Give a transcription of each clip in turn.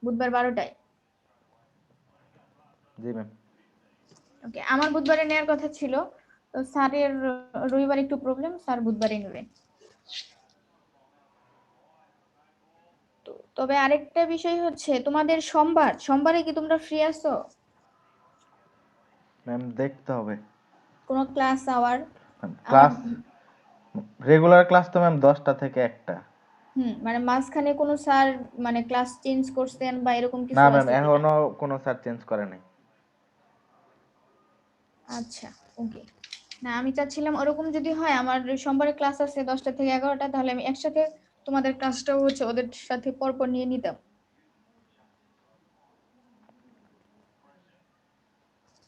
বুধবার 12টায়? জি ম্যাম। ওকে, আমার বুধবারে নেওয়ার কথা ছিল, তো স্যারের রবিবার একটু প্রবলেম, স্যার বুধবারে নেবে। তবে আরেকটা বিষয় হচ্ছে, তোমাদের সোমবারে কি তোমরা ফ্রি আছো? ম্যাম দেখতে হবে। কোনো ক্লাস আওয়ার? আমার ক্লাস রেগুলার ক্লাস তো ম্যাম 10টা থেকে 1টা। মানে মাঝখানে কোনো স্যার মানে ক্লাস চেঞ্জ করছেন বা এরকম না কিছু ম্যাম, আছে কিনা? এখনো কোনো স্যার চেঞ্জ করে নাই। আচ্ছা, ওকে। না, আমি চাচ্ছিলাম ওরকম যদি হয়, আমার সোমবারে ক্লাস আছে 10টা থেকে 11টা, তাহলে আমি একসাথে তোমাদের ক্লাসটাও হচ্ছে ওদের সাথে পরপর নিয়ে নিতাম।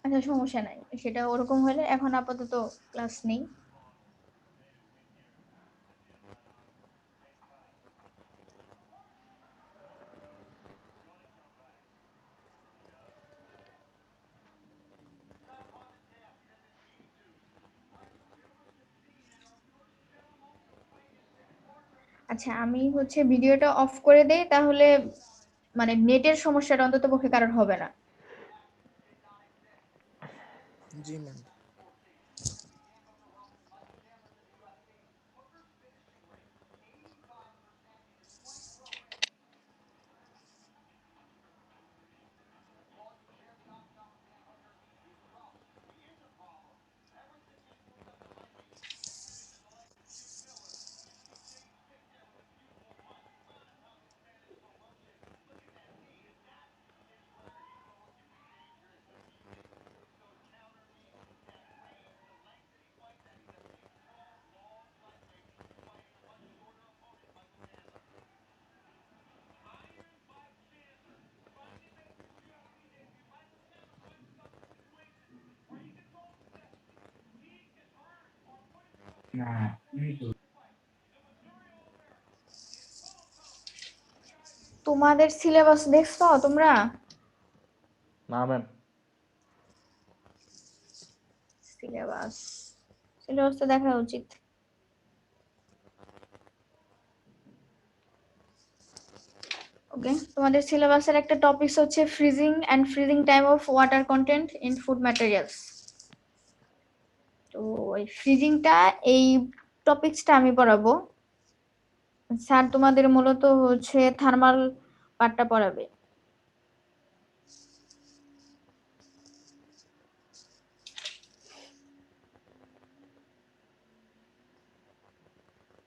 আচ্ছা, সমস্যা নাই, সেটা ওরকম হলে এখন আপাতত ক্লাস নেই। আচ্ছা, আমি হচ্ছে ভিডিওটা অফ করে দেই, তাহলে মানে নেটের সমস্যাটা অন্তত পক্ষে কারণ হবে না। জি ম্যাম। তোমাদের সিলেবাস দেখছো তোমরা? না ম্যাম। সিলেবাস সিলেবাস তো দেখা উচিত। ওকে, তোমাদের সিলেবাসের একটা টপিকস হচ্ছে freezing and freezing time of water content in food materials. তো ওই ফ্রিজিংটা, এই টপিকসটা আমি পড়াবো। স্যার তোমাদের মূলত হচ্ছে থার্মাল পার্টটা পড়াবে।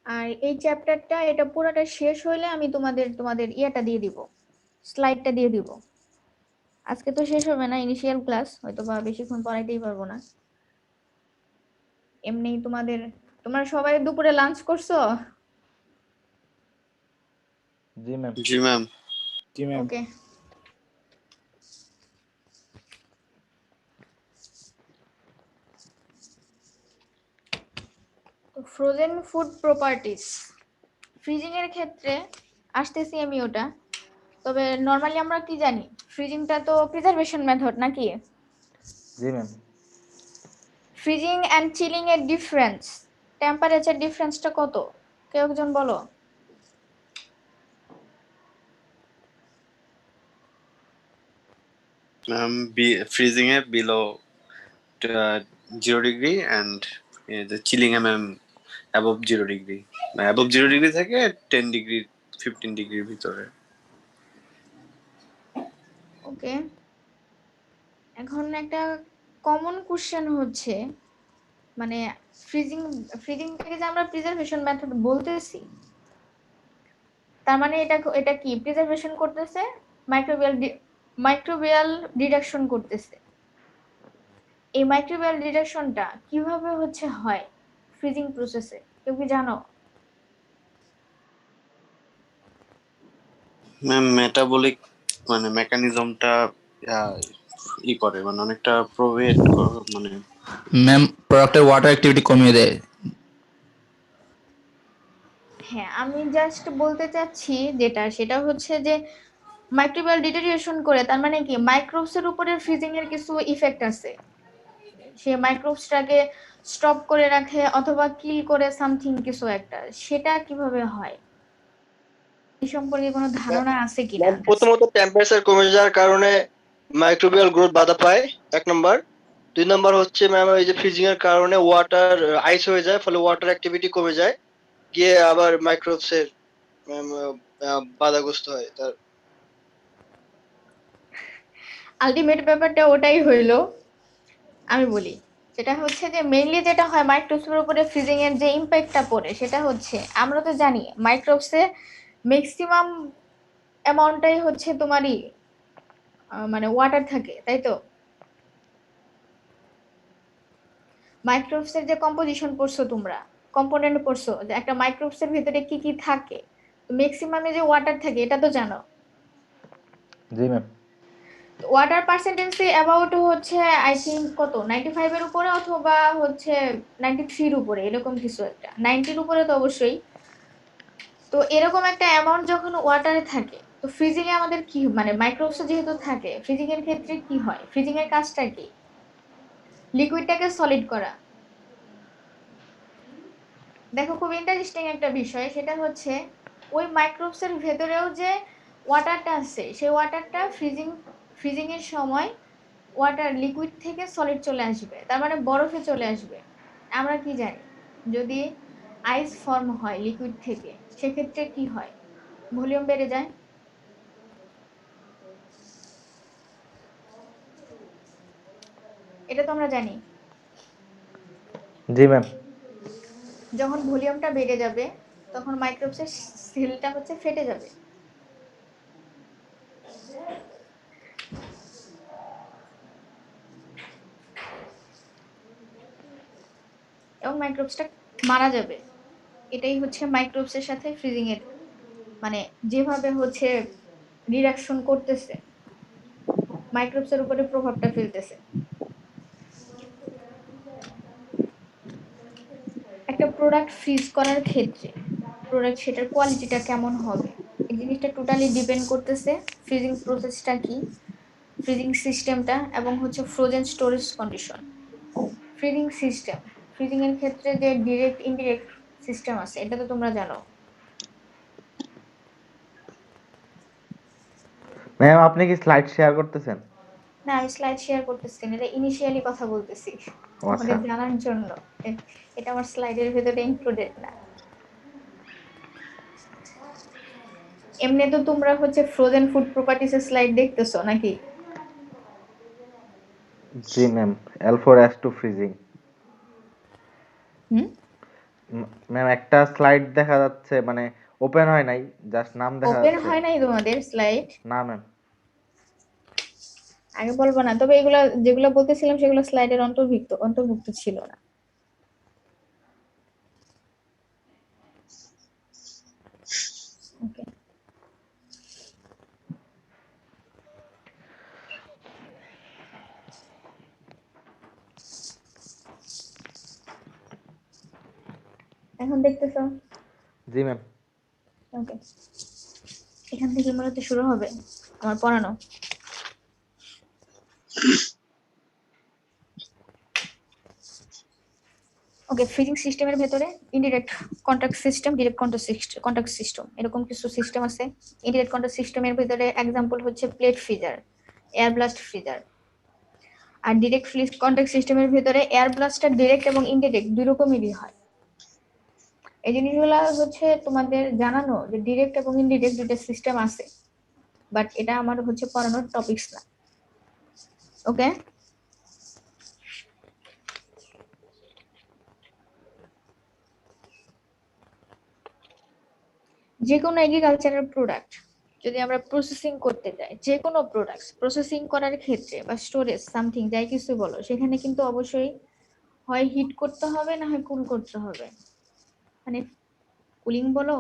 আর এই চ্যাপ্টারটা, এটা পুরোটা শেষ হইলে আমি তোমাদের ইয়েটা দিয়ে দিব, স্লাইডটা দিয়ে দিব। আজকে তো শেষ হবে না, ইনিশিয়াল ক্লাস, হয়তো বা বেশিক্ষণ পড়াইতেই পারবো না। এমনি তোমরা সবাই দুপুরে লাঞ্চ করছো? জি ম্যাম। জি ম্যাম। জি ম্যাম। ওকে, তো ফ্রোজেন ফুড প্রপার্টিজ, ফ্রিজিং এর ক্ষেত্রে আসতেছি আমি ওটা। তবে নর্মালি আমরা কি জানি, ফ্রিজিংটা তো প্রিজারভেশন মেথড নাকি? জি ম্যাম। ফ্রিজিং এন্ড চিলিং এর ডিফারেন্স, টেম্পারেচার ডিফারেন্সটা কত? কেউ একজন বলো। Ma'am, freezing A below 0 degree and the chilling A ma'am above 0 degree, above 0 degree থেকে 10 ডিগ্রি 15 ডিগ্রির ভিতরে। ওকে, এখন একটা কমন কোশ্চেন হচ্ছে, মানে ফ্রিজিং ফ্রিজিংটাকে যে আমরা প্রিজারভেশন মেথড বলতেছি, তার মানে এটা কি প্রিজারভেশন করতেছে, মাইক্রোবিয়াল ডিডাকশন করতেছে। এই মাইক্রোবিয়াল ডিডাকশনটা কিভাবে হচ্ছে হয় ফ্রিজিং প্রসেসে, কেউ কি জানো? ম্যাম, মেটাবলিক মানে মেকানিজমটা করে, মানে অনেকটা প্রোভেট মানে ম্যাম, প্রোডাক্টের ওয়াটার অ্যাক্টিভিটি কমিয়ে দেয়। হ্যাঁ, আমি জাস্ট বলতে চাচ্ছি সেটা হচ্ছে যে মাইক্রোবিয়াল ডিটেরিয়েশন করে, তার মানে কি মাইক্রোবস এর উপরে ফ্রিজিং এর কিছু ইফেক্ট আছে। সে মাইক্রোবসটাকে স্টপ করে রাখে অথবা কিল করে সামথিং কিছু একটা, সেটা কিভাবে হয়? এই সম্পর্কে কোনো ধারণা আছে কিনা? ম্যাম প্রথমত টেম্পারেচার কমে যাওয়ার কারণে মাইক্রোবিয়াল গ্রোথ বাধা পায় 1 নাম্বার। 2 নাম্বার হচ্ছে ম্যাম এই যে ফ্রিজিং এর কারণে ওয়াটার আইস হয়ে যায়, ফলে ওয়াটার অ্যাক্টিভিটি কমে যায়, গিয়ে আবার মাইক্রোবস এর বাধাগ্রস্ত হয়। তার আলটিমেট ব্যাপারটা ওটাই হইলো। আমি বলি সেটা হচ্ছে যে মেইনলি যেটা হয় মাইক্রোবসের উপরে ফ্রিজিং এর যে ইম্প্যাক্টটা পড়ে সেটা হচ্ছে আমরা তো জানি মাইক্রোবসে ম্যাক্সিমাম অ্যামাউন্টটাই হচ্ছে তোমারই মানে ওয়াটার থাকে, তাই তো? মাইক্রোবসের যে কম্পোজিশন পড়ছো তোমরা, কম্পোনেন্ট পড়ছো যে একটা মাইক্রোবসের ভিতরে কি কি থাকে, ম্যাক্সিমামে যে ওয়াটার থাকে এটা তো জানো। জি ম্যাম। ওয়াটার পার্সেন্টেজ অ্যাবাউট হচ্ছে আই থিঙ্ক কত 95 এর উপরে অথবা হচ্ছে 93 এর উপরে, এরকম কিছু একটা, 90 এর উপরে তো অবশ্যই। তো এরকম একটা অ্যামাউন্ট যখন ওয়াটারে থাকে তো ফ্রিজিং এ আমাদের কি মানে মাইক্রোবস যেহেতু থাকে ফ্রিজিং এর ক্ষেত্রে কি হয়, ফ্রিজিং এর কাজটা কি? লিকুইডটাকে সলিড করা। দেখো খুব ইন্টারেস্টিং একটা বিষয়, সেটা হচ্ছে ওই মাইক্রোবস এর ভেতরেও যে ওয়াটারটা আছে সেই ওয়াটারটা ফ্রিজিং এর সময় ওয়াটার লিকুইড থেকে সলিড চলে আসবে, তার মানে বরফে চলে আসবে। আমরা কি জানি যদি আইস ফর্ম হয় লিকুইড থেকে সেক্ষেত্রে কি হয়, ভলিউম বেড়ে যায়। এটা তো আমরা জানি। জি ম্যাম। যখন ভলিউমটা বেড়ে যাবে তখন মাইক্রোবসের সেলটা হচ্ছে ফেটে যাবে। এবং মাইক্রোবসটা মারা যাবে। এটাই হচ্ছে মাইক্রোবসের সাথে ফ্রিজিং এর মানে যেভাবে হচ্ছে রিঅ্যাকশন করতেছে মাইক্রোবসের উপরে প্রভাবটা ফেলতেছে। একটা প্রোডাক্ট ফ্রিজ করার ক্ষেত্রে প্রোডাক্ট সেটার কোয়ালিটিটা কেমন হবে এই জিনিসটা টোটালি ডিপেন্ড করতেছে ফ্রিজিং প্রসেসটা কি, ফ্রিজিং সিস্টেমটা এবং হচ্ছে frozen storage condition. Freezing system, freezing এর ক্ষেত্রে যে ডিরেক্ট ইনডিরেক্ট সিস্টেম আছে এটা তো তোমরা জানো। ম্যাম আপনি কি স্লাইড শেয়ার করতেছেন? না আমি স্লাইড শেয়ার করতেছি না, এটা ইনিশিয়ালি কথা বলতেছি ও তোমাদের আচ্ছা। জানার জন্য। এটা আমার স্লাইডের ভেতরে ইনক্লুডেড না। এমনি তো তোমরা হচ্ছে ফ্রোজেন ফুড প্রপার্টিস এর স্লাইড দেখতেছো নাকি? জি ম্যাম। L4S2 freezing. হুম, ম্যাম একটা স্লাইড দেখা যাচ্ছে মানে ওপেন হয় নাই, জাস্ট নাম দেখা ওপেন যাচ্ছে। হয় নাই তোমাদের স্লাইড? না ম্যাম। আগে বলবো না, তবে এগুলা যেগুলো বলতেছিলাম সেগুলো স্লাইডের অন্তর্ভুক্ত অন্তর্ভুক্ত ছিল না। ওকে, এখন দেখতেছো? জি ম্যাম। ওকে, এখান থেকে মূলত শুরু হবে আমার পড়ানো। ওকে, ফ্রিজিং সিস্টেমের ভেতরে indirect contact system, direct contact system এরকম কিছু সিস্টেম আছে। ইনডিরেক্ট কন্টাক্ট সিস্টেমের ভেতরে এক্সাম্পল হচ্ছে plate freezer, air blast freezer. আর ডিরেক্ট কন্টাক্ট সিস্টেমের ভেতরে এয়ার ব্লাস্টটা ডিরেক্ট এবং ইনডিরেক্ট দুই রকমেরই হয়। এই জিনিসগুলো হচ্ছে তোমাদের জানানো যে ডিরেক্ট এবং ইনডিরেক্ট দুটো সিস্টেম আছে, বাট এটা আমার হচ্ছে পড়ানোর টপিকস না। ওকে, যে কোনো এগ্রিকালচারাল প্রোডাক্ট যদি আমরা প্রসেসিং করতে যাই, যে কোনো প্রোডাক্ট প্রসেসিং করার ক্ষেত্রে বা স্টোরেজ সামথিং যাই কিছু বলো, সেখানে কিন্তু অবশ্যই হয় হিট করতে হবে না হয় কুল করতে হবে। মানে কুলিং বলো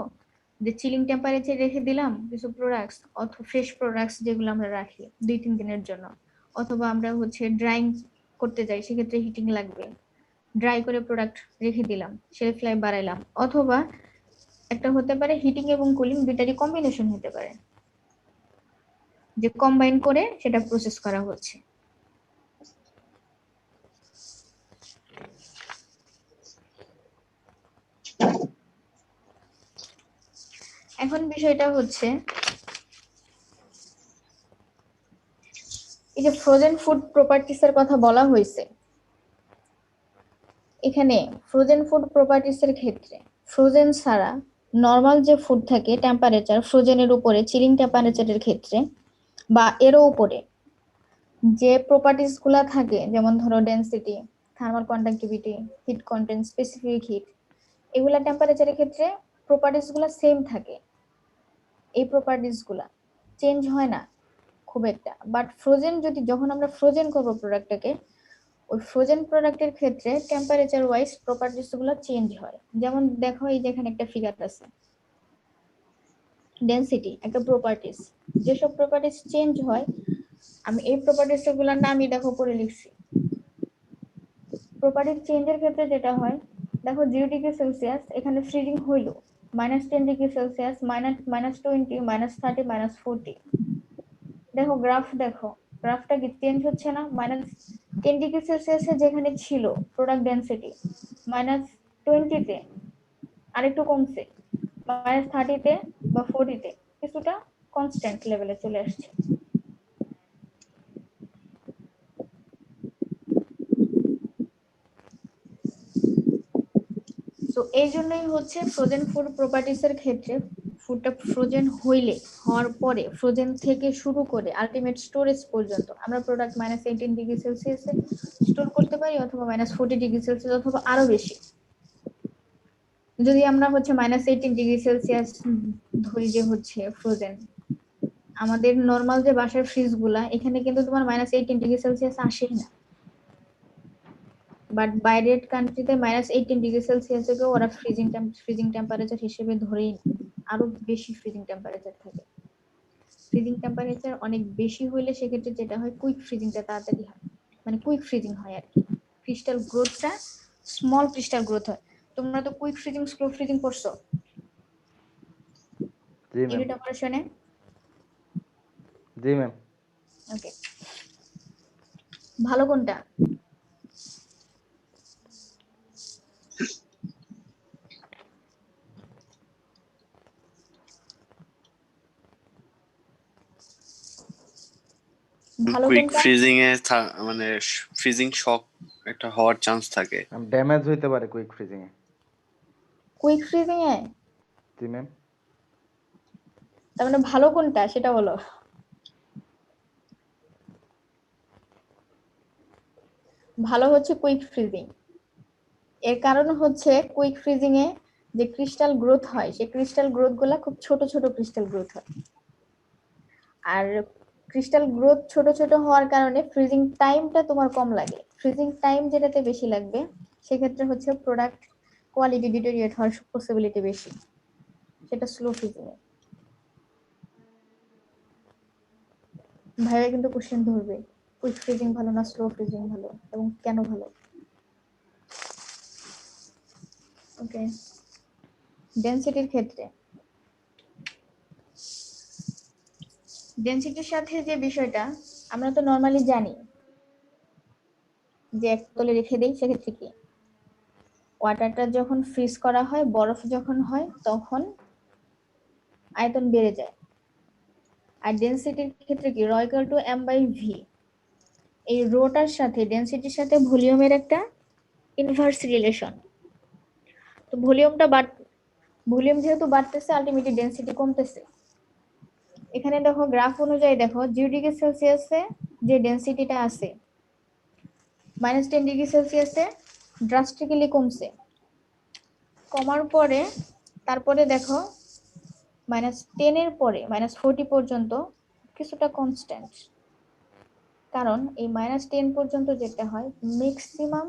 যে চিলিং টেম্পারেচার রেখে দিলাম কিছু প্রোডাক্টস, অথবা ফ্রেশ প্রোডাক্টস যেগুলো আমরা রাখি 2-3 দিনের জন্য, অথবা আমরা হচ্ছে ড্রাইং করতে যাই সেক্ষেত্রে হিটিং লাগবে, ড্রাই করে প্রোডাক্ট রেখে দিলাম শেলফ লাইফ বাড়াইলাম, অথবা একটা হতে পারে হিটিং এবং কুলিং দুইটারই কম্বিনেশন হতে পারে যে কম্বাইন করে সেটা প্রসেস করা হচ্ছে। এখন বিষয়টা হচ্ছে এই যে ফ্রোজেন ফুড প্রপার্টিস এর কথা বলা হয়েছে, এখানে ফ্রোজেন ফুড প্রপার্টিস এর ক্ষেত্রে ফ্রোজেন ছাড়া নর্মাল যে ফুড থাকে টেম্পারেচার ফ্রোজেনের উপরে চিলিং টেম্পারেচারের ক্ষেত্রে বা এরও উপরে যে প্রপার্টিস গুলা থাকে, যেমন ধরো density, thermal conductivity, heat content, specific heat, এগুলা টেম্পারেচারের ক্ষেত্রে প্রপার্টিস গুলা সেম থাকে। এই প্রপার্টিস গুলা চেঞ্জ হয় না খুব একটা। বাট ফ্রোজেন যদি যখন আমরা ফ্রোজেন করবো প্রোডাক্টটাকে, ওই ফ্রোজেন প্রোডাক্টের ক্ষেত্রে টেম্পারেচার ওয়াইজ প্রপার্টিস গুলো চেঞ্জ হয়। যেমন দেখো এই যেখানে একটা ফিগার আছে, ডেনসিটি একটা প্রপার্টিস, যেসব প্রপার্টিস চেঞ্জ হয়, আমি এই প্রপার্টিস গুলোর নামই দেখো করে লিখছি। প্রপার্টিস চেঞ্জের ক্ষেত্রে যেটা হয়, দেখো 0°C এখানে ফ্রিজিং হইলো, -10°C, -20, -30, -40, দেখো দেখো গ্রাফটা কি চেঞ্জ হচ্ছে না? -10°C যেখানে ছিল প্রোডাক্ট ডেনসিটি, -20 আরেকটু কমছে, -30 বা 40 কিছুটা কনস্ট্যান্ট লেভেলে চলে আসছে। তো এই জন্যই হচ্ছে ফ্রোজেন ফুড প্রপার্টিস এর ক্ষেত্রে ফুডটা ফ্রোজেন হওয়ার পরে ফ্রোজেন থেকে শুরু করে আলটিমেট স্টোরেজ পর্যন্ত আমরা প্রোডাক্ট -18°C স্টোর করতে পারি, অথবা -40°C, অথবা আরো বেশি। যদি আমরা হচ্ছে -18°C ধরি যে হচ্ছে ফ্রোজেন, আমাদের নর্মাল যে বাসার ফ্রিজ গুলা, এখানে কিন্তু তোমার -18°C আসেই না। বাট বাইরের কান্ট্রিতে -18°C কেও ওরা ফ্রিজিং টেম্পারেচার হিসেবে ধরেই না, আরো বেশি ফ্রিজিং টেম্পারেচার থাকে। ফ্রিজিং টেম্পারেচার অনেক বেশি হইলে সেক্ষেত্রে যেটা হয়, কুইক ফ্রিজিংটা তাড়াতাড়ি হয়, মানে কুইক ফ্রিজিং হয় আর কি। ক্রিস্টাল গ্রোথটা স্মল ক্রিস্টাল গ্রোথ হয়। তোমরা তো কুইক ফ্রিজিং স্লো ফ্রিজিং করছো জি ম্যাম। ইউনিট অপারেশনে। জি ম্যাম। ওকে, ভালো কোনটা? ভালো কুইক কোনটা? ফ্রিজিং এ মানে ফ্রিজিং শক একটা হওয়ার চান্স থাকে। ড্যামেজ হইতে পারে কুইক ফ্রিজিং এ। কুইক ফ্রিজিং এ? জি ম্যাম। তার মানে ভালো কোনটা সেটা বলো। ভালো হচ্ছে কুইক ফ্রিজিং। এর কারণ হচ্ছে কুইক ফ্রিজিং এ যে ক্রিস্টাল গ্রোথ হয়, সেই ক্রিস্টাল গ্রোথ গুলা খুব ছোট ছোট ক্রিস্টাল গ্রোথ হয়। আর ক্রিস্টাল গ্রোথ ছোট ছোট হওয়ার কারণে ফ্রিজিং টাইমটা তোমার কম লাগে। ফ্রিজিং টাইম যেটাতে বেশি লাগবে, সেক্ষেত্রে হচ্ছে প্রোডাক্ট কোয়ালিটি ডিটেরিয়েট হওয়ার পসিবিলিটি বেশি, সেটা স্লো ফ্রিজিং এ। ভাইয়া কিন্তু কোশ্চেন ধরবে, কুইক ফ্রিজিং ভালো না স্লো ফ্রিজিং ভালো, এবং কেন ভালো। ওকে, ডেনসিটির ক্ষেত্রে ডেনসিটির সাথে যে বিষয়টা আমরা তো নরমালি জানি যে এক তলে রেখে দেই, সেক্ষেত্রে কি ওয়াটারটা যখন ফ্রিজ করা হয়, বরফ যখন হয়, তখন আয়তন বেড়ে যায়। আর ডেনসিটির ক্ষেত্রে কি, রো ইকুয়াল টু m/v, এই রোটার সাথে ডেনসিটির সাথে ভলিউমের একটা ইনভার্স রিলেশন। তো ভলিউম যেহেতু বাড়তেছে, আলটিমেটলি ডেনসিটি কমতেছে। এখানে দেখো গ্রাফ অনুযায়ী দেখো 0°C যে ডেনসিটিটা আছে, -10°C ড্রাস্টিক্যালি কমছে। কমার পরে তারপরে দেখো -10 এর পরে -40 পর্যন্ত কিছুটা কনস্ট্যান্ট। কারণ এই -10 পর্যন্ত যেটা হয়, ম্যাক্সিমাম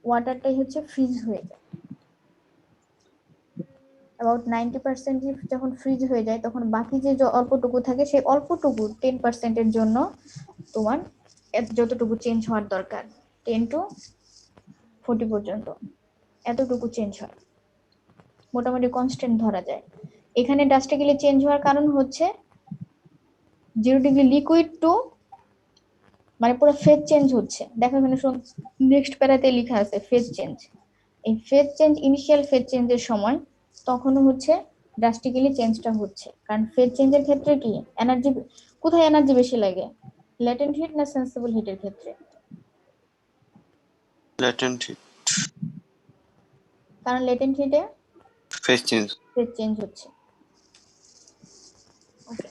ওয়াটারটাই হচ্ছে ফ্রিজ হয়ে যায়। অ্যাবাউট 90% যখন ফ্রিজ হয়ে যায়, তখন বাকি যে অল্পটুকু থাকে, সেই অল্পটুকু 10% জন্য তোমার যতটুকু চেঞ্জ হওয়ার দরকার, 10 to 40 পর্যন্ত এতটুকু চেঞ্জ হয়, মোটামুটি কনস্ট্যান্ট ধরা যায়। এখানে ড্রাস্টিক্যালি চেঞ্জ হওয়ার কারণ হচ্ছে 0° লিকুইড টু, মানে পুরো ফেজ চেঞ্জ হচ্ছে। দেখো এখানে নেক্সট প্যারাতে লেখা আছে ফেজ চেঞ্জ। এই ফেজ চেঞ্জ, ইনিশিয়াল ফেজ চেঞ্জের সময় তখনও হচ্ছে ড্রাস্টিক্যালি চেঞ্জটা হচ্ছে। কারণ ফেজ চেঞ্জের ক্ষেত্রে কি এনার্জি, কোথায় এনার্জি বেশি লাগে, ল্যাটেন্ট হিট না সেন্সিবল হিটের ক্ষেত্রে? ল্যাটেন্ট হিট, কারণ ল্যাটেন্ট হিটে ফেজ চেঞ্জ। ফেজ চেঞ্জ হচ্ছে। ওকে,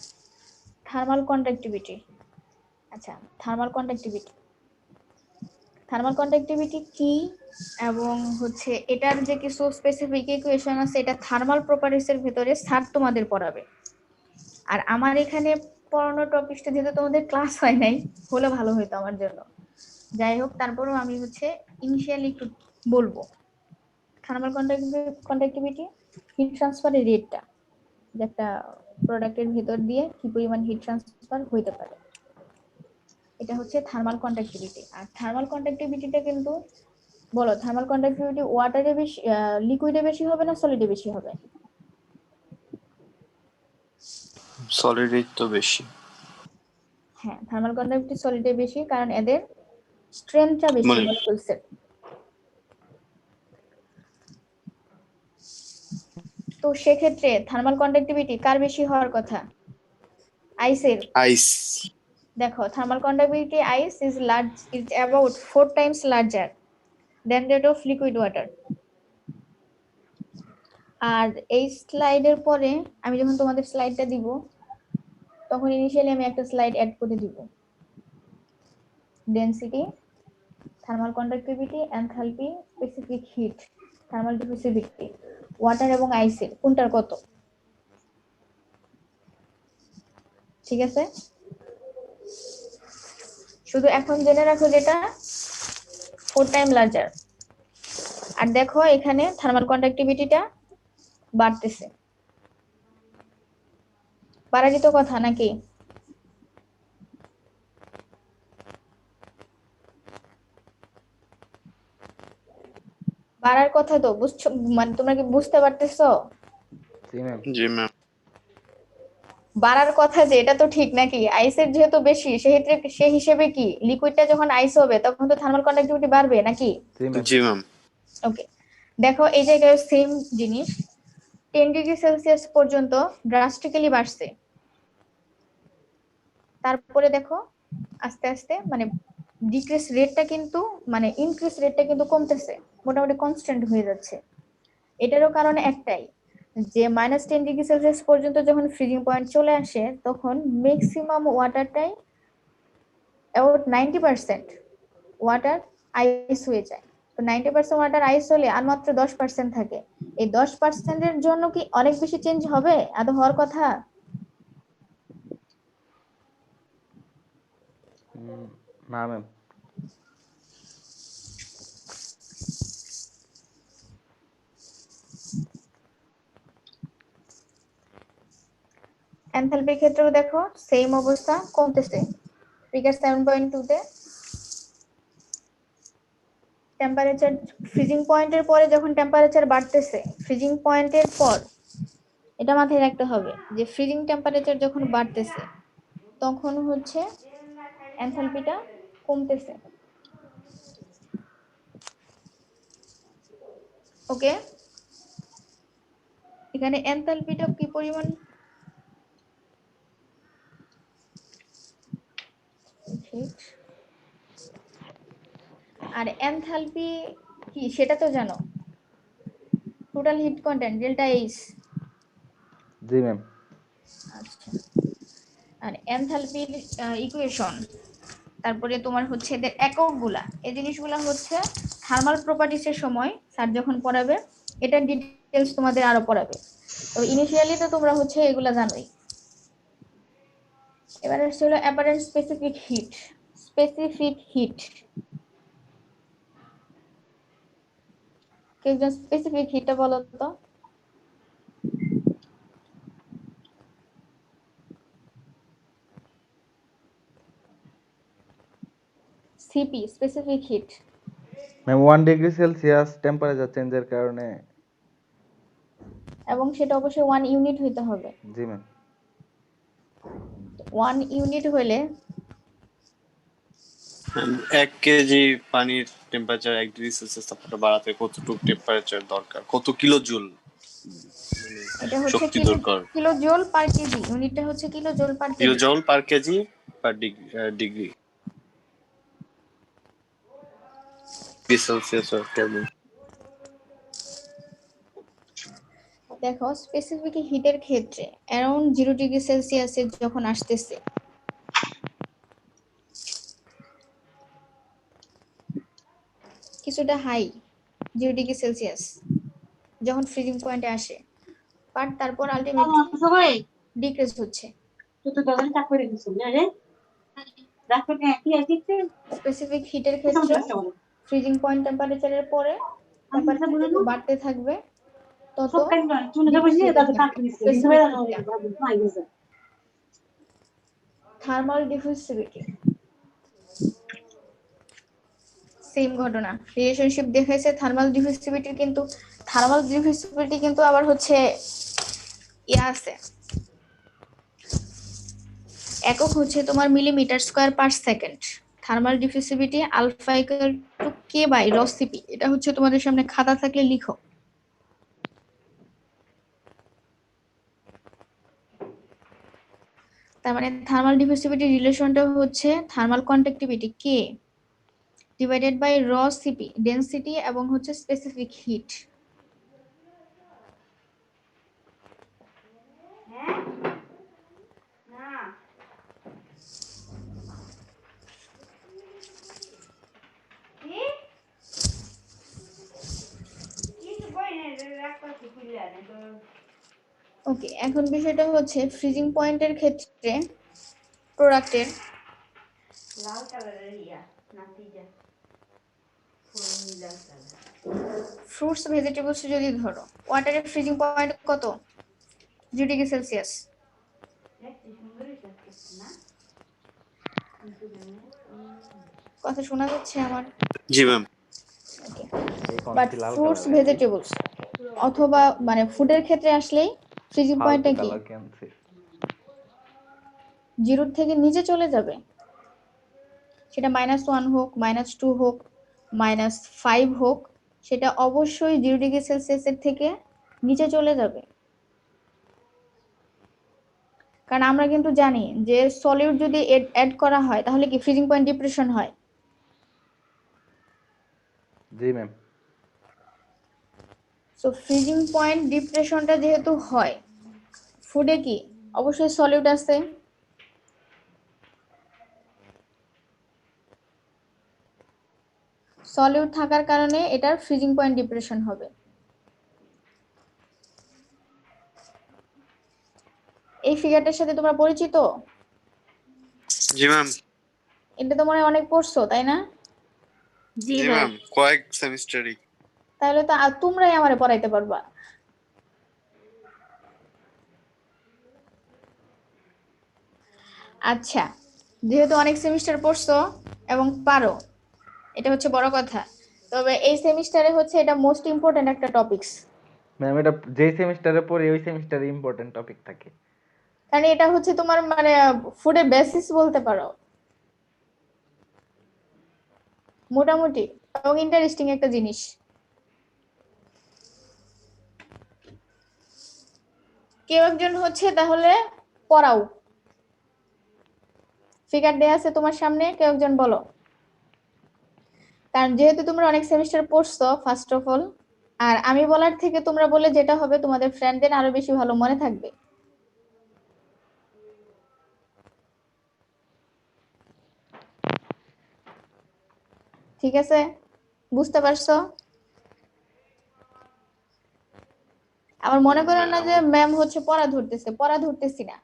থার্মাল কন্ডাক্টিভিটি। আচ্ছা, থার্মাল কন্ডাক্টিভিটি, থার্মাল কন্ডাক্টিভিটি কি এবং হচ্ছে এটার যে কিছু স্পেসিফিক ইকুয়েশন আছে, এটা থার্মাল প্রপার্টিসের ভিতরে স্যার তোমাদের পড়াবে। আর আমার এখানে পড়ানো টপিকটা যেহেতু তোমাদের ক্লাস হয় নাই, হলে ভালো হইতো আমার জন্য। যাই হোক, তারপরেও আমি হচ্ছে ইনিশিয়ালি একটু বলবো। থার্মাল কন্ডাক্টিভিটি হিট ট্রান্সফারের রেটটা, যে একটা প্রোডাক্টের ভিতর দিয়ে কি পরিমাণ হিট ট্রান্সফার হইতে পারে, এটা হচ্ছে থার্মাল কন্ডাক্টিভিটি। আর থার্মাল কন্ডাক্টিভিটিটা কিন্তু, বলো থার্মাল কন্ডাক্টিভিটি ওয়াটারে বেশি, লিকুইডে বেশি হবে না সলিডে বেশি হবে? সলিড হিট তো বেশি। হ্যাঁ, থার্মাল কন্ডাক্টিভিটি সলিডে বেশি, কারণ এদের স্ট্রেংথটা বেশি মানে মলিকিউলসের। তো সেক্ষেত্রে থার্মাল কন্ডাক্টিভিটি কার বেশি হওয়ার কথা? আইসের। আইস। দেখো, thermal conductivity ice is large, is about 4 times larger than that of liquid water. আর এই স্লাইডের পরে আমি যখন তোমাদের স্লাইডটা দিব, তখন ইনিশিয়ালি আমি একটা স্লাইড অ্যাড করে দিব। Density, thermal conductivity, enthalpy, specific heat, thermal diffusivity, water এবং আইসের কোনটার কত। ঠিক আছে, শুধু এখন জেনে রাখো যেটা 4 টাইম লার্জার। আর দেখো এখানে থার্মাল কন্ডাক্টিভিটিটা বাড়তেছে, বাড়ারই তো কথা নাকি? বাড়ার কথা তো, বুঝছো? মানে তোমরা কি বুঝতে পারতেছো? জি ম্যাম। জি ম্যাম। বাড়ার কথা যে, এটা তো ঠিক নাকি? আইসের যেহেতু বেশি, সেক্ষেত্রে সেই হিসেবে কি লিকুইডটা যখন আইস হবে তখন তো থার্মাল কন্ডাক্টিভিটি বাড়বে নাকি? জি ম্যাম। জি ম্যাম। ওকে, দেখো এই জায়গায় সেম জিনিস 10 ডিগ্রি সেলসিয়াস পর্যন্ত ড্রাস্টিক্যালি বাড়ছে। তারপরে দেখো আস্তে আস্তে মানে ডিক্রিজ রেটটা কিন্তু, মানে ইনক্রিজ রেটটা কিন্তু কমতেছে, মোটামুটি কনস্ট্যান্ট হয়ে যাচ্ছে। এটারও কারণ একটাই, যে -10 ডিগ্রি সেলসিয়াস পর্যন্ত যখন ফ্রিজিং পয়েন্ট চলে আসে, তখন ম্যাক্সিমাম ওয়াটারটাই অ্যাবাউট 90% ওয়াটার আইস হয়ে যায়। তো 90% ওয়াটার আইস হলে আর মাত্র 10% থাকে। এই 10%-এর জন্য কি অনেক বেশি চেঞ্জ হবে? আদৌ হওয়ার কথা? না ম্যাম। এনথালপির ক্ষেত্রেও দেখো সেম অবস্থা, কমতেছে। ফিগার 7.2 তে টেম্পারেচার, ফ্রিজিং পয়েন্টের পরে যখন টেম্পারেচার বাড়তেছে, ফ্রিজিং পয়েন্টের পর এটা মাথায় রাখতে হবে যে ফ্রিজিং টেম্পারেচার যখন বাড়তেছে, তখন হচ্ছে এনথালপিটা কমতেছে। ওকে, এখানে এনথালপিটা কি পরিমাণ, আর এনথালপি কি সেটা তো জানো, total heat content delta H. জি ম্যাম। আচ্ছা, আর এনথালপির ইকুয়েশন, তারপরে তোমার হচ্ছে এদের এককগুলা, এই জিনিসগুলা হচ্ছে থার্মাল প্রপার্টিসের সময় স্যার যখন পড়াবে, এটার ডিটেলস তোমাদের আরো পড়াবে। তো ইনিশিয়ালি তো তোমরা হচ্ছে এগুলা জানোই। এবার আসছে হলো apparent specific hit. Specific hit, কেউ একজন স্পেসিফিক হিটটা বলো তো। CP, specific hit. Ma'am 1 degree Celsius temperature চেঞ্জের কারণে। এবং সেটা অবশ্যই 1 ইউনিট হইতে হবে। জি ম্যাম। 1 ইউনিট হইলে 1 কেজি পানির টেম্পারেচার 1 ডিগ্রি সেলসিয়াস তাপমাত্রা বাড়াতে কতটুকু টেম্পারেচার দরকার, কত কিলো জুল এটা হচ্ছে শক্তি দরকার কিলো জোল পার কেজি, ইউনিটটা হচ্ছে কিলো জোল পার কেজি। কিলোজউল পার কেজি পার ডিগ্রি সেলসিয়াস আর কেলভিন। দেখো স্পেসিফিক হিটের ক্ষেত্রে অ্যারাউন্ড 0 ডিগ্রি সেলসিয়াসে যখন আসতেছে, কিছুটা হাই 0 ডিগ্রি সেলসিয়াস যখন ফ্রিজিং পয়েন্টে আসে, বাট তারপর আলটিমেটলি ডিক্রিজ হচ্ছে। স্পেসিফিক হিটের ক্ষেত্রে ফ্রিজিং পয়েন্ট টেম্পারেচারের পরে টেম্পারেচার যত বাড়তে থাকবে তত থার্মাল ডিফিউসিভিটি সেম ঘটনা, রিলেশনশিপ দেখাইছে থার্মাল ডিফিউসিভিটির, কিন্তু থার্মাল ডিফিউসিভিটি কিন্তু আবার হচ্ছে আছে, একক হচ্ছে তোমার millimetre square per second. Thermal diffusivity alpha equal to K by rho C P, এটা হচ্ছে তোমাদের সামনে খাতা থাকলে লিখো। তার মানে থার্মাল ডিফিউসিভিটি রিলেশনটা হচ্ছে থার্মাল কন্ডাক্টিভিটি কে divided by rho CP, density এবং হচ্ছে স্পেসিফিক হিট। ওকে, এখন বিষয়টা হচ্ছে ফ্রিজিং পয়েন্টের ক্ষেত্রে প্রোডাক্টের ফ্রুটস ভেজিটেবলস যদি ধরো, ওয়াটারের ফ্রিজিং পয়েন্ট কত? 0 ডিগ্রি সেলসিয়াস। কথা শোনা যাচ্ছে আমার? জি ম্যাম। বাট ফ্রুটস ভেজিটেবলস অথবা মানে ফুডের ক্ষেত্রে আসলেই ফ্রিজিং পয়েন্টটা কি 0 থেকে নিচে চলে যাবে, সেটা -1 হোক, -2 হোক, -5 হোক, সেটা অবশ্যই 0 ডিগ্রি সেলসিয়াসের থেকে নিচে চলে যাবে। কারণ আমরা কিন্তু জানি যে সলিউট যদি অ্যাড করা হয় তাহলে কি ফ্রিজিং পয়েন্ট ডিপ্রেশন হয়। জি ম্যাম। সো ফ্রিজিং পয়েন্ট ডিপ্রেশনটা যেহেতু হয়, ফুডে কি অবশ্যই সলিউট আছে, সলিউট থাকার কারণে এটার ফ্রিজিং পয়েন্ট ডিপ্রেশন হবে। এই ফিগারটার সাথে তোমরা পরিচিত? জি ম্যাম। এটা তোমরা অনেক পড়ছো তাই না? জি ম্যাম, কয়েক সেমিস্টারই। তাহলে তো তোমরাই আমারে পড়াইতে পারবা। আচ্ছা, যেহেতু অনেক সেমিস্টার পড়ছো এবং পারো, এটা হচ্ছে বড় কথা, তবে এই সেমিস্টারে হচ্ছে এটা মোস্ট ইম্পর্টেন্ট একটা টপিকস। ম্যাম এটা যেই সেমিস্টারে পড়ি ওই সেমিস্টারে ইম্পর্টেন্ট টপিক থাকে, কারণ এটা হচ্ছে তোমার মানে ফুডের বেসিস বলতে পারো মোটামুটি, এবং ইন্টারেস্টিং একটা জিনিস। কেউ একজন হচ্ছে তাহলে পড়াও, ফিগার দেয়া আছে তোমার সামনে, কেউ একজন বলো। কারণ যেহেতু তোমরা অনেক সেমিস্টার পড়ছো ফার্স্ট অফ অল, আর আমি বলার থেকে তোমরা বলে যেটা হবে তোমাদের ফ্রেন্ডদের আরো বেশি ভালো মনে থাকবে। ঠিক আছে, বুঝতে পারছো? আবার মনে করো না যে ম্যাম হচ্ছে পড়া ধরতেছে, পড়া ধরতেছি না।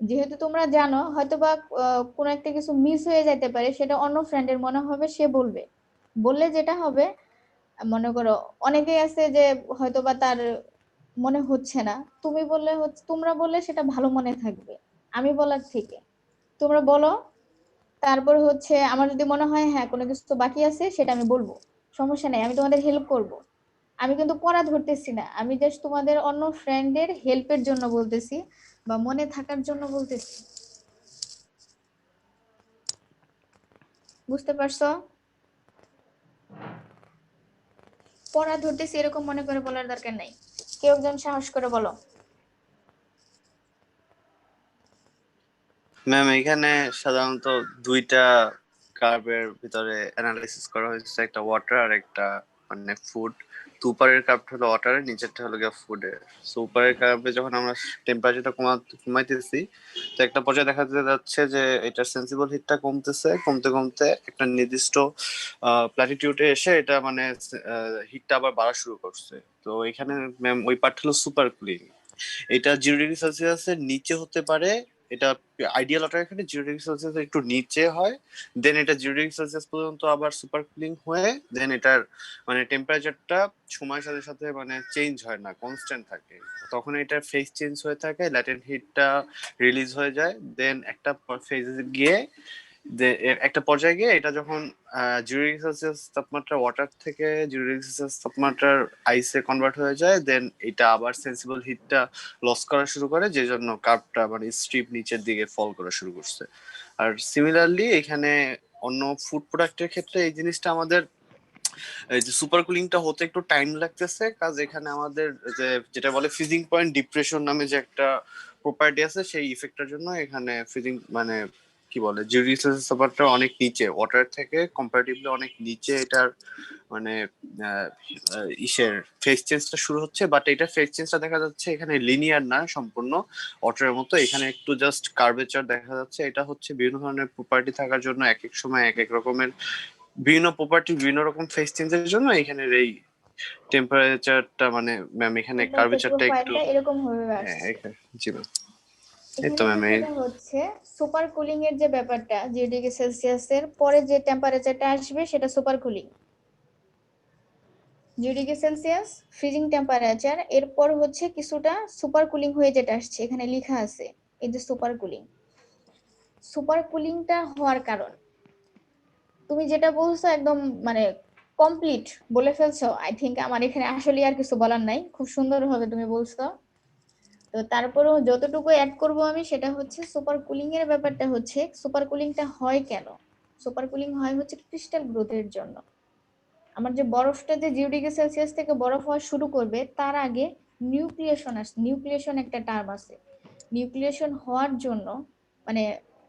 যেহেতু তোমরা জানো হয়তোবা কোনো একটা কিছু মিস হয়ে যেতে পারে, সেটা অন্য ফ্রেন্ডের মনে হবে, সে বলবে, বললে যেটা হবে মনে করো অনেকেই আছে যে হয়তোবা তার মনে হচ্ছে না, তুমি বললে হচ্ছে, তোমরা বললে সেটা ভালো মনে থাকবে আমি বলার থেকে। তোমরা বলো, তারপর হচ্ছে আমার যদি মনে হয় হ্যাঁ কোনো কিছু তো বাকি আছে, সেটা আমি বলবো, সমস্যা নেই, আমি তোমাদের হেল্প করব। আমি কিন্তু পড়া ধরতেছি না, আমি জাস্ট তোমাদের অন্য ফ্রেন্ডের হেল্পের জন্য বলতেছি বা মনে থাকার জন্য বলতেছি। বুঝতে পারছো? পড়া ধরতেছি এরকম মনে করে বলার দরকার নাই। কেউ একজন সাহস করে বলো। ম্যাম এখানে সাধারণত দুইটা কার্ভের ভিতরে অ্যানালাইসিস করা হয়েছে, একটা ওয়াটার আর একটা মানে ফুড। তো উপরের কার্ভটা হলো ওয়াটারের, নিচেরটা হলো গিয়ে ফুডের। সো উপরের কার্ভে যখন আমরা টেম্পারেচারটা কমাইতেছি, তো একটা পর্যায়ে দেখা যাচ্ছে যে এটা সেন্সিবল হিটটা কমতেছে, কমতে কমতে একটা নির্দিষ্ট প্ল্যাটিটিউডে এসে এটা মানে হিটটা আবার বাড়া শুরু করছে। তো এখানে ম্যাম ওই পার্ট হলো সুপার কুলিং। এটা 0°C নিচে হতে পারে, এটা আইডিয়াল ওয়াটার এখানে 0°C একটু নিচে হয়, দেন এটা 0°C পর্যন্ত আবার সুপার কুলিং হয়ে দেন এটার মানে টেম্পারেচারটা সময়ের সাথে সাথে মানে চেঞ্জ হয় না, কনস্ট্যান্ট থাকে। তখন এটার ফেজ চেঞ্জ হয়ে থাকে, ল্যাটেন্ট হিটটা রিলিজ হয়ে যায়, দেন একটা ফেজে গিয়ে একটা পর্যায়ে গিয়ে এটা যখন 0°C তাপমাত্রা ওয়াটার থেকে 0°C তাপমাত্রার আইসে কনভার্ট হয়ে যায়, দেন এটা আবার সেন্সিবল হিটটা লস করা শুরু করে, যে জন্য কার্ভটা মানে স্ট্রিপ নিচের দিকে ফল করা শুরু করছে। আর সিমিলারলি এখানে অন্য ফুড প্রোডাক্টের ক্ষেত্রে এই জিনিসটা আমাদের এই যে সুপার কুলিংটা হতে একটু টাইম লাগতেছে, কাজ এখানে আমাদের যে যেটা বলে ফ্রিজিং পয়েন্ট ডিপ্রেশন নামে যে একটা প্রপার্টি আছে, সেই ইফেক্টটার জন্য এখানে ফ্রিজিং মানে কি বলে 0°C তাপমাত্রা অনেক নিচে, ওয়াটার থেকে কম্পারেটিভলি অনেক নিচে এটার মানে ইসের ফেজ চেঞ্জটা শুরু হচ্ছে। বাট এটা ফেজ চেঞ্জটা দেখা যাচ্ছে এখানে লিনিয়ার না সম্পূর্ণ ওয়াটারের মতো, এখানে একটু জাস্ট কার্ভেচার দেখা যাচ্ছে। এটা হচ্ছে বিভিন্ন ধরনের প্রপার্টি থাকার জন্য এক এক সময় এক এক রকমের বিভিন্ন প্রপার্টি বিভিন্ন রকম ফেজ চেঞ্জের জন্য এখানের এই টেম্পারেচারটা মানে ম্যাম এখানে কার্ভেচারটা একটু প্রোফাইলটা এরকম ভাবে হ্যাঁ আসছে। জি ম্যাম। এই তো এখানে ম্যাম যেটা হচ্ছে সুপার কুলিং এর যে ব্যাপারটা, 0°C এর পরে যে টেম্পারেচারটা আসবে সেটা super cooling. 0°C freezing temperature, এরপর হচ্ছে কিছুটা সুপার কুলিং হয়ে যেটা আসছে এখানে লেখা আছে, এই যে সুপার কুলিং। সুপার কুলিংটা হওয়ার কারণ তুমি যেটা বলছো একদম মানে কমপ্লিট বলে ফেলছো। আই থিংক আমার এখানে আসলে আর কিছু বলার নাই, খুব সুন্দরভাবে তুমি বলছো। তো তারপরেও যতটুকু অ্যাড করব আমি সেটা হচ্ছে সুপার কুলিং এর ব্যাপারটা হচ্ছে, সুপার কুলিংটা হয় কেন? সুপার কুলিং হয় হচ্ছে ক্রিস্টাল গ্রোথের জন্য। আমার যে বরফটা যে 0°C থেকে বরফ হওয়া শুরু করবে তার আগে নিউক্লিয়েশন আসে। নিউক্লিয়েশন একটা টার্ম আছে। নিউক্লিয়েশন হওয়ার জন্য মানে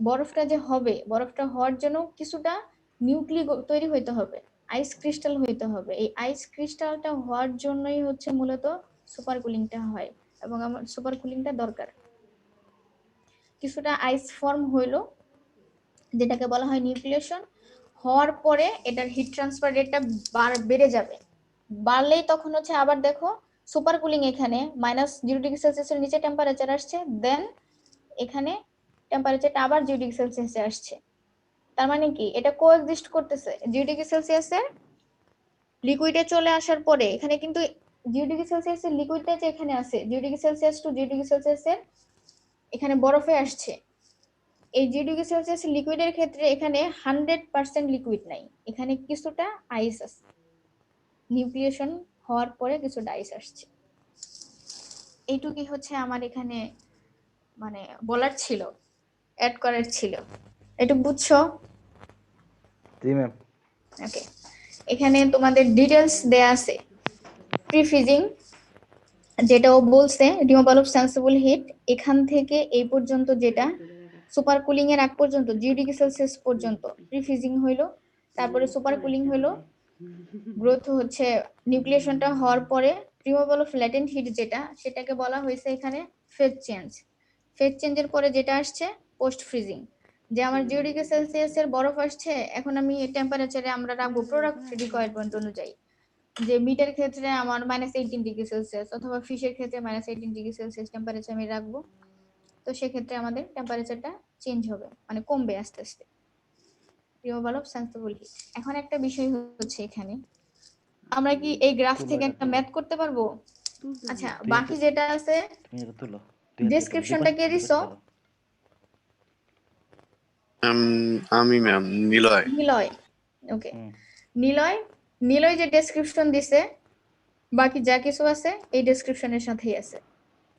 বরফটা যে হবে, বরফটা হওয়ার জন্য কিছুটা নিউক্লি তৈরি হইতে হবে, আইস ক্রিস্টাল হইতে হবে। এই আইস ক্রিস্টালটা হওয়ার জন্যই হচ্ছে মূলত সুপার কুলিংটা হয়, এবং আমার সুপার কুলিংটা দরকার। কিছুটা আইস ফর্ম হইলো, যেটাকে বলা হয় নিউক্লিয়েশন। হওয়ার পরে এটার হিট ট্রান্সফার রেটটা বেড়ে যাবে, বাড়লেই তখন হচ্ছে আবার দেখো সুপার কুলিং, এখানে -0°C এর নিচে টেম্পারেচার আসছে, দেন এখানে টেম্পারেচারটা আবার 0°C আসছে। তার মানে কি এটা কোএক্সিস্ট করতেছে। 0°C এর লিকুইডে চলে আসার পরে এখানে কিন্তু 0°C এর লিকুইডটা যে এখানে আছে, 0°C টু 0°C এর এখানে বরফে আসছে। এই 0°C লিকুইডের ক্ষেত্রে এখানে 100% লিকুইড নাই, এখানে কিছুটা আইস আছে। নিউক্লিয়েশন হওয়ার পরে কিছুটা আইস আসছে। এইটুকুই হচ্ছে আমার এখানে মানে বলার ছিল, অ্যাড করার ছিল। একটু বুঝছো? জি ম্যাম। ওকে, এখানে তোমাদের ডিটেলস দেয়া আছে। প্রিফ্রিজিং যেটাও বলছে রিমুভাল অফ সেন্সিবল হিট, এখান থেকে এই পর্যন্ত যেটা সুপার কুলিং এর আগ পর্যন্ত 0°C পর্যন্ত প্রিফ্রিজিং হইলো। তারপরে সুপার কুলিং হইলো, গ্রোথ হচ্ছে নিউক্লিয়েশনটা হওয়ার পরে রিমুভাল অফ ল্যাটেন্ট হিট যেটা, সেটাকে বলা হয়েছে এখানে ফেজ চেঞ্জ। ফেজ চেঞ্জের পরে যেটা আসছে পোস্ট ফ্রিজিং, যে আমার 0°C এর বরফ আসছে, এখন আমি টেম্পারেচারে আমরা রাখবো প্রোডাক্ট রিকোয়ারমেন্ট অনুযায়ী। যে মিটের ক্ষেত্রে আমার -18°C অথবা ফিশের ক্ষেত্রে -18°C টেম্পারেচার আমি রাখবো। তো সেক্ষেত্রে আমাদের টেম্পারেচারটা চেঞ্জ হবে, মানে কমবে আস্তে আস্তে। Removal of sensible hit. এখন একটা বিষয় হচ্ছে এখানে আমরা কি এই গ্রাফ থেকে একটা ম্যাথ করতে পারবো? আচ্ছা, বাকি যেটা আছে তুমি এটা তুলো, ডেসক্রিপশনটা কে দিছো? আমি ম্যাম নিলয়। নিলয়। ওকে, নিলয়। নিলয় যে ডেসক্রিপশন দিছে বাকি যা কিছু আছে এই ডেসক্রিপশনের সাথেই আছে,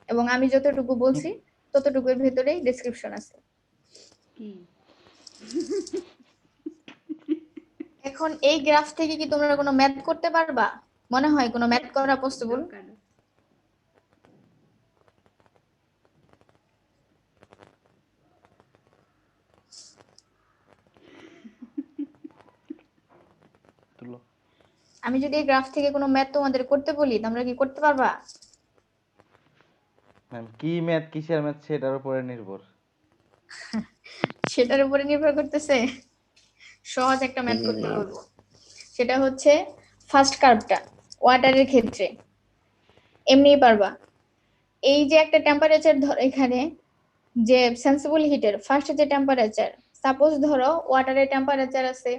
এবং আমি যতটুকু বলছি ততটুকুর ভেতরেই ডেসক্রিপশন আছে। এখন এই গ্রাফ থেকে কি তোমরা কোনো ম্যাথ করতে পারবা? মনে হয় কোনো ম্যাথ করা পসিবল? আমি যদি এই গ্রাফ থেকে কোনো ম্যাথ তোমাদের করতে বলি তোমরা কি করতে পারবা? ম্যাম কি ম্যাথ কিসের ম্যাথ সেটার উপরে নির্ভর। সেটার উপরে নির্ভর করতেছে। সহজ একটা ম্যাথ করতে বলবো, সেটা হচ্ছে ফার্স্ট কার্ভটা ওয়াটারের ক্ষেত্রে এমনিই পারবা। এই যে একটা টেম্পারেচার ধর, এখানে যে সেন্সিবল হিটের ফার্স্ট যে টেম্পারেচার, সাপোজ ধরো ওয়াটারের টেম্পারেচার আছে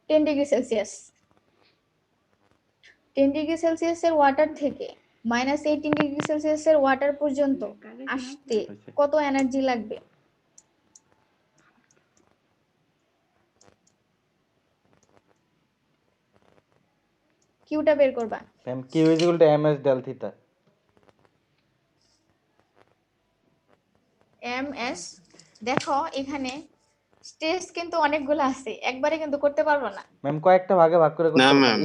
10 ডিগ্রি সেলসিয়াস। 10 ডিগ্রি সেলসিয়াসের ওয়াটার থেকে -18 ডিগ্রি সেলসিয়াসের ওয়াটার পর্যন্ত আসতে কত এনার্জি লাগবে? কিউটা বের করবা। Ma'am Q is equal to ms del theta. ms, দেখো এখানে স্টেজ কিন্তু অনেকগুলো আছে, একবারে কিন্তু করতে পারবো না। ম্যাম কয়েকটা ভাগে ভাগ করে করতে না, হবে ম্যাম।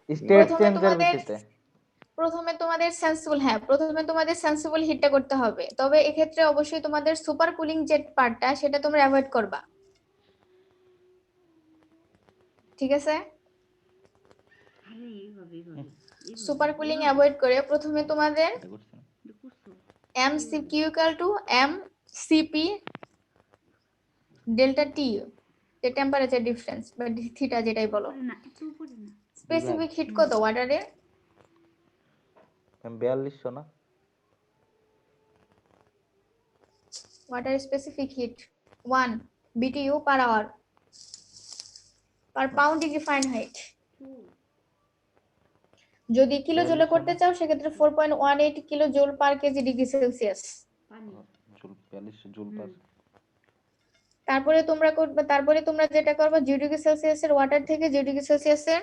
স্টেট প্রথমে চেঞ্জের তোমাদের ভিত্তিতে। প্রথমে তোমাদের সেন্সিবল হিটটা করতে হবে, তবে এক্ষেত্রে অবশ্যই তোমাদের সুপার কুলিং যে পার্টটা সেটা তোমরা অ্যাভয়েড করবা, ঠিক আছে? সুপার কুলিং অ্যাভয়েড করে প্রথমে তোমাদের mcq equal to mcp delta T, যে টেম্পারেচার ডিফারেন্স বা থিটা যেটাই বলো। স্পেসিফিক হিট কত ওয়াটারে? ম্যাম 4200 না? Water specific hit 1 BTU per hour per pound degree Fahrenheit. যদি কিলো জুলে করতে চাও সেক্ষেত্রে 4.18 kilo joule per KG degree Celsius. Joule 4200 joule per. তারপরে তোমরা যেটা করবে 0 ডিগ্রি সেলসিয়াসের ওয়াটার থেকে 0 ডিগ্রি সেলসিয়াসের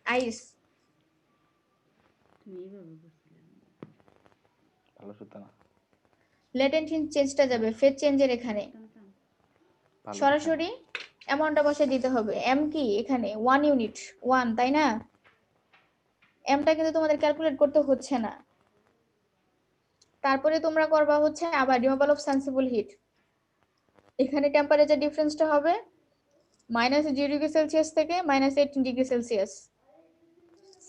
আইস, ভালো সুতা না। লেটেন্ট হিট চেঞ্জটা যাবে ফেজ চেঞ্জের এখানে, সরাসরি অ্যামাউন্টটা বসে দিতে হবে। এম কি এখানে 1 ইউনিট 1, তাই না? এমটা কিন্তু তোমাদের ক্যালকুলেট করতে হচ্ছে না। তারপরে তোমরা করবা হচ্ছে আবার রিমুভাল অফ সেন্সিবল হিট। এখানে টেম্পারেচার ডিফারেন্সটা হবে -0 ডিগ্রি সেলসিয়াস থেকে -18 ডিগ্রি সেলসিয়াস।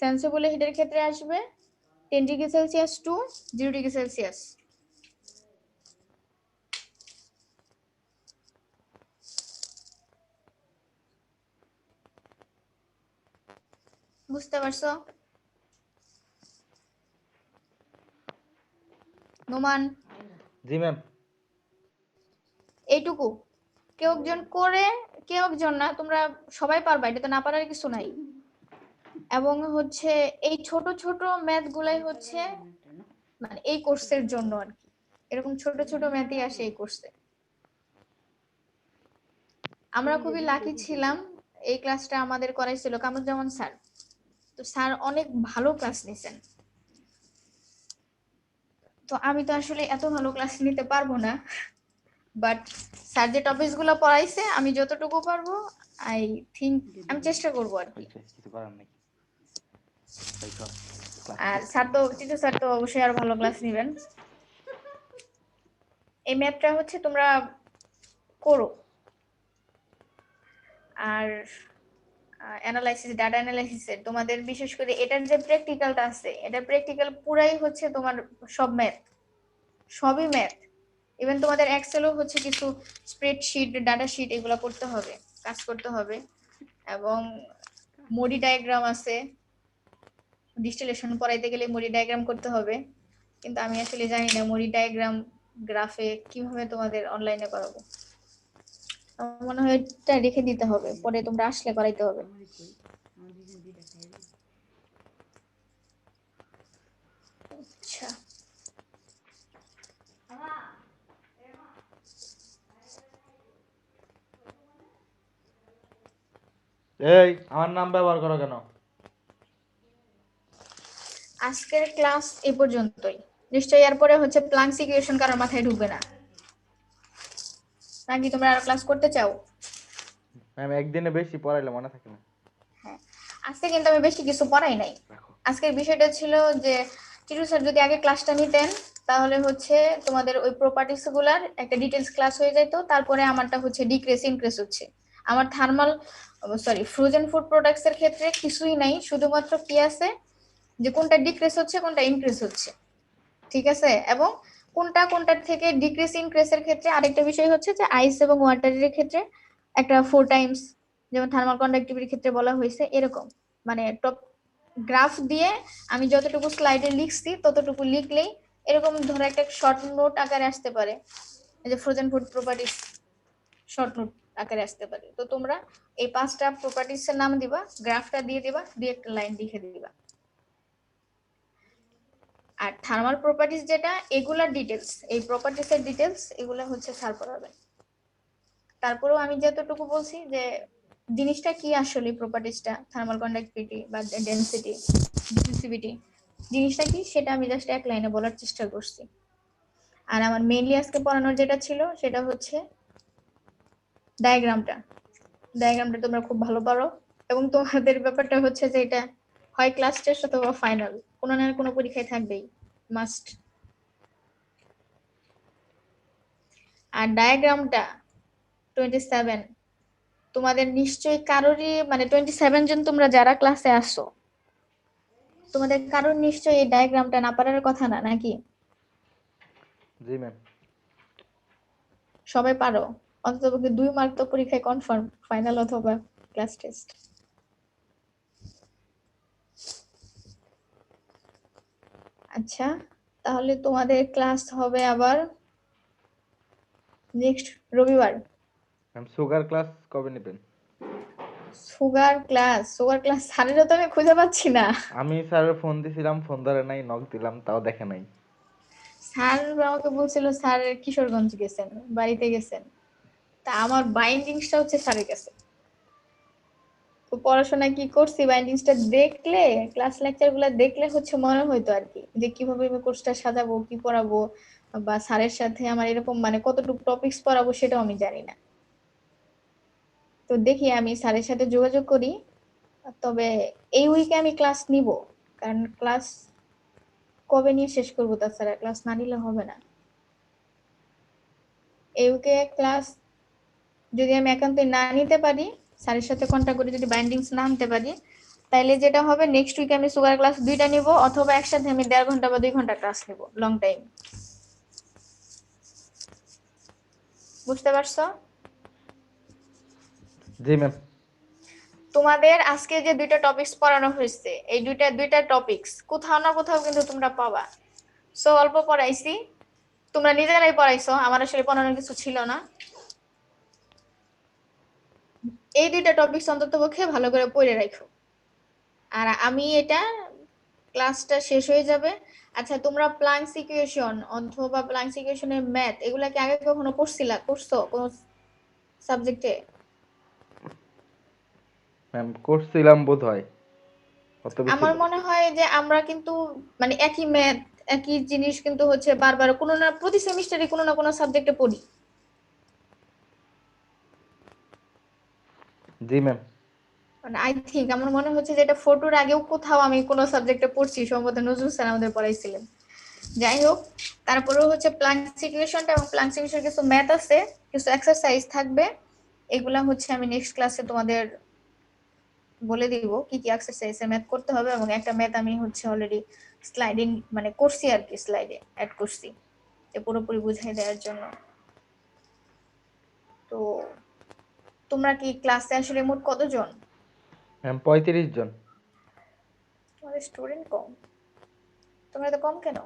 সেন্সিবল হিটের ক্ষেত্রে আসবে 10 degree Celsius to 0 degree Celsius. বুঝতে পারছো নোমান? জি ম্যাম। এইটুকু কেউ একজন করে, কেউ একজন না, তোমরা সবাই পারবা, এটা তো না পারার কিছু নাই। এবং হচ্ছে এই ছোট ছোট ম্যাথ গুলাই হচ্ছে মানে এই কোর্সের জন্য আর কি, এরকম ছোট ছোট ম্যাথই আসে এই কোর্সে। আমরা খুবই লাকি ছিলাম, এই ক্লাসটা আমাদের করাইছিল কামরুজ্জামান স্যার। তো স্যার অনেক ভালো ক্লাস নিছেন। তো আমি তো আসলে এত ভালো ক্লাস নিতে পারবো না, বাট স্যার যে টপিকস গুলো পড়াইছে আমি যতটুকু পারবো আই থিংক আমি চেষ্টা করবো আর কি। কিছু করার নেই। আর টিটু স্যার তো অবশ্যই আর ভালো ক্লাস নেবেন। এই ম্যাথটা হচ্ছে তোমরা করো। আর অ্যানালাইসিস, ডাটা অ্যানালাইসিসের তোমাদের বিশেষ করে এটার যে প্র্যাকটিক্যালটা আছে, এটা প্র্যাকটিক্যাল পুরাই হচ্ছে তোমার সব ম্যাথ, সবই ম্যাথ। ইভেন তোমাদের এক্সেলও হচ্ছে কিছু স্প্রেডশিট, ডাটা শিট এগুলো করতে হবে, কাজ করতে হবে। এবং মডি ডায়াগ্রাম আছে, ডিস্টিলেশন পড়াইতে গেলে মডি ডায়াগ্রাম করতে হবে, কিন্তু আমি আসলে জানি না মডি ডায়াগ্রাম গ্রাফে কিভাবে তোমাদের অনলাইনে করাবো। আমার মনে হয় এটা রেখে দিতে হবে, পরে তোমরা আসলে করাইতে হবে। আচ্ছা, এই আমার নাম ব্যবহার করো কেন? আজকের ক্লাস এই পর্যন্তই। নিশ্চয়ই এরপরে হচ্ছে প্লাঙ্কস ইকুয়েশন কারোর মাথায় ঢুকবে না, নাকি তোমরা আরো ক্লাস করতে চাও? ম্যাম একদিনে বেশি পড়াইলে মনে থাকে না। হ্যাঁ, আজকে কিন্তু আমি বেশি কিছু পড়াই নাই। আজকের বিষয়টা ছিল যে টিটু স্যার যদি আগে ক্লাসটা নিতেন তাহলে হচ্ছে তোমাদের ওই প্রপার্টিস গুলার একটা ডিটেলস ক্লাস হয়ে যেত, তারপরে আমারটা হচ্ছে ডিক্রিজ ইনক্রিজ হচ্ছে। আমার থার্মাল ফ্রোজেন ফুড প্রোডাক্টস এর ক্ষেত্রে কিছুই নাই, শুধুমাত্র কি আছে যে কোনটা ডিক্রিজ হচ্ছে কোনটা ইনক্রিজ হচ্ছে, ঠিক আছে। এবং কোনটার থেকে ডিক্রিজ ইনক্রিজের ক্ষেত্রে আরেকটা বিষয় হচ্ছে যে আইস এবং ওয়াটারের ক্ষেত্রে একটা 4 টাইমস, যেমন থার্মাল কন্ডাক্টিভিটির ক্ষেত্রে বলা হয়েছে এরকম, মানে টপ গ্রাফ দিয়ে আমি যতটুকু স্লাইডে লিখছি ততটুকু লিখলেই এরকম ধরো একটা শর্ট নোট আকারে আসতে পারে, এই যে frozen food properties short note আকারে আসতে পারে। তো তোমরা এই 5টা প্রপার্টিস এর নাম দিবা, গ্রাফটা দিয়ে দিবা, দিয়ে একটা লাইন লিখে দিবা। আর থার্মাল প্রপার্টিস যেটা, এগুলা ডিটেলস, এই প্রপার্টিস এর ডিটেলস এগুলা হচ্ছে স্যার পড়াবে। তারপরেও আমি যতটুকু বলছি যে জিনিসটা কি আসলে প্রপার্টিসটা, থার্মাল কন্ডাক্টিভিটি বা ডেনসিটি, ডিফিউসিভিটি জিনিসটা কি সেটা আমি জাস্ট এক লাইনে বলার চেষ্টা করছি। আর আমার মেইনলি আজকে পড়ানোর যেটা ছিল সেটা হচ্ছে ডায়াগ্রামটা তোমরা খুব ভালো পারো, এবং তোমাদের ব্যাপারটা হচ্ছে যে এটা হয় ক্লাস টেস্ট অথবা ফাইনাল, কোনো না কোনো পরীক্ষায় থাকবেই, মাস্ট। আর ডায়াগ্রামটা 27, তোমাদের নিশ্চয়ই কারোরই মানে 27 জন তোমরা যারা ক্লাসে আসো তোমাদের কারোর নিশ্চয়ই এই ডায়াগ্রামটা না পারার কথা না, নাকি? জি ম্যাম। সবাই পারো? অন্ততপক্ষে 2 মার্ক তো পরীক্ষায় কনফার্ম, ফাইনাল অথবা ক্লাস টেস্ট। আচ্ছা, তাহলে তোমাদের ক্লাস হবে আবার নেক্সট রবিবার। ম্যাম সুগার ক্লাস কবে নেবেন? সুগার ক্লাস স্যারেরও তো আমি খুঁজে পাচ্ছি না। আমি স্যারের ফোন দিছিলাম, ফোন ধরে নাই, নক দিলাম তাও দেখে নাই। স্যার আমাকে বলছিল স্যার কিশোরগঞ্জ গেছেন, বাড়িতে গেছেন। তা আমার বাইন্ডিংসটা হচ্ছে স্যারের কাছে, তো পড়াশোনা কি করছি বাইন্ডিংসটা দেখলে, ক্লাস লেকচার গুলা দেখলে হচ্ছে মনে হইতো আর কি যে কিভাবে আমি কোর্সটা সাজাবো, কি পড়াবো, বা স্যারের সাথে আমার এরকম মানে কতটুকু টপিকস পড়াবো সেটাও আমি জানি না। তো দেখি আমি স্যারের সাথে যোগাযোগ করি, তবে এই উইকে আমি ক্লাস নিব, কারণ ক্লাস কবে নিয়ে শেষ করবো, তাছাড়া ক্লাস না নিলে হবে না। এই উইকে ক্লাস যদি আমি একান্তই না নিতে পারি, স্যারের সাথে কন্ট্যাক্ট করে যদি বাইন্ডিংস না আনতে পারি, তাইলে যেটা হবে নেক্সট উইকে আমি সুগার ক্লাস 2টা নিব, অথবা একসাথে আমি 1.5 ঘন্টা বা 2 ঘন্টা ক্লাস নিব, লং টাইম। বুঝতে পারছো? জি ম্যাম। তোমাদের আজকে যে 2টা টপিকস পড়ানো হয়েছে, এই দুইটা টপিকস কোথাও না কোথাও কিন্তু তোমরা পাবা। সো অল্প পড়াইছি, তোমরা নিজেরাই পড়াইছো, আমার আসলে পড়ানোর কিছু ছিল না। এই 2টা টপিকস অন্তত পক্ষে ভালো করে পড়ে রাখো। আর আমি এটা ক্লাসটা শেষ হয়ে যাবে। আচ্ছা, তোমরা প্লাঙ্কস ইকুয়েশন অথবা প্লাঙ্কস ইকুয়েশনের ম্যাথ এগুলা কি আগে কখনো করছো কোন সাবজেক্টে? ম্যাম করছিলাম বোধহয়, অত বেশি আমার মনে হয় যে আমরা কিন্তু মানে একই ম্যাথ, একই জিনিস কিন্তু হচ্ছে বারবার কোনো না প্রতি সেমিস্টারে কোনো না কোনো সাবজেক্টে পড়ি। জি ম্যাম। মানে আই থিংক আমার মনে হচ্ছে যে এটা ফটোর আগেও কোথাও আমি কোনো সাবজেক্টে পড়ছি, সম্ভবত নজরুল স্যার আমাদের পড়াইছিলেন। যাই হোক, তারপরেও হচ্ছে প্লাঙ্কস ইকুয়েশনটা এবং প্লাঙ্কস ইকুয়েশনের কিছু ম্যাথ আছে, কিছু এক্সারসাইজ থাকবে, এগুলা হচ্ছে আমি নেক্সট ক্লাসে তোমাদের বলে দিব কি কি এক্সারসাইজ ম্যাথ করতে হবে, এবং একটা ম্যাথ আমি হচ্ছে অলরেডি স্লাইডিং মানে করছি আর কি, স্লাইডে অ্যাড করছি যে পুরোপুরি বুঝাই দেওয়ার জন্য। তো তোমরা কি ক্লাসে আসলে মোট কতজন? ম্যাম 35 জন। তোমাদের স্টুডেন্ট কম, তোমরা তো কম কেন?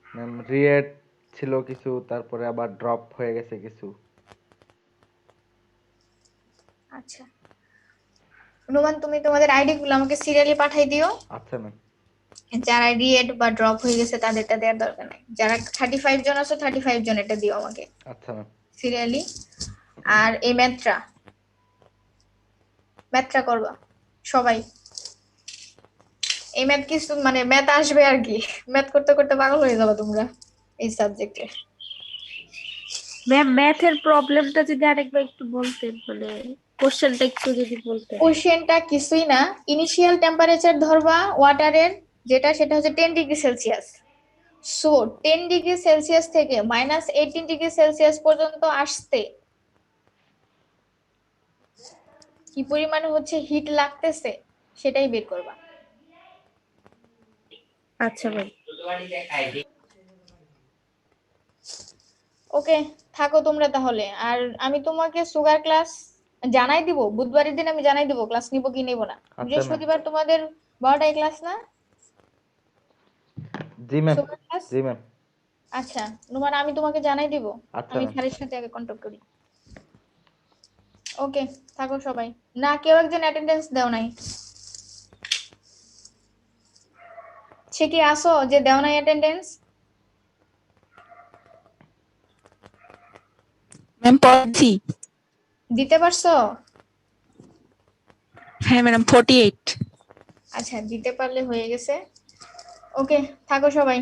ম্যাম রিয়েট ছিল কিছু, তারপরে আবার ড্রপ হয়ে গেছে কিছু। আচ্ছা, অনুমান তুমি তোমাদের আইডি গুলো আমাকে সিরিয়ালি পাঠাই দিও। আচ্ছা ম্যাম। যারা রিয়েট বা ড্রপ হয়ে গেছে তাদেরটা দেওয়ার দরকার নাই, যারা 35 জন আছো 35 জন এটা দিও আমাকে আচ্ছা ম্যাম। সিরিয়ালি। আর এই ম্যাথটা করবা সবাই। এই ম্যাথ কিছু মানে ম্যাথ আসবে আর কি, ম্যাথ করতে করতে পাগল হয়ে যাবে তোমরা এই সাবজেক্টে। ম্যাম ম্যাথের প্রবলেমটা যদি আরেকবার একটু বলতেন, মানে কোশ্চেনটা একটু যদি বলতেন। কোশ্চেনটা কিছুই না, ইনিশিয়াল টেম্পারেচার ধরবা ওয়াটারের যেটা, সেটা হচ্ছে 10 degree Celsius. So 10 degree Celsius থেকে -18 ডিগ্রি সেলসিয়াস পর্যন্ত আসতে কি পরিমাণে হচ্ছে হিট লাগতেছে সেটাই বের করবা। আচ্ছা ম্যাম। ওকে, থাকো তোমরা তাহলে। আর আমি তোমাকে সুগার ক্লাস জানাই দিব, বুধবারের দিন আমি জানাই দিব ক্লাস নিব কি নিব না। ম্যাম। বৃহস্পতিবার তোমাদের 12টায় ক্লাস না? জি ম্যাম। Sugar class? জি ম্যাম। আচ্ছা নোমান, আমি তোমাকে জানাই দিব। আচ্ছা আমি ম্যাম। স্যারের সাথে আগে কন্ট্যাক্ট করি। ওকে, থাকো সবাই। না, কেউ একজন অ্যাটেন্ডেন্স দাও নাই। সে কি আসো যে দাও নাই অ্যাটেন্ডেন্স? ম্যাম পড়ছি। দিতে পারছো? হ্যাঁ ম্যাডাম 48। আচ্ছা, দিতে পারলে হয়ে গেছে। ওকে, থাকো সবাই।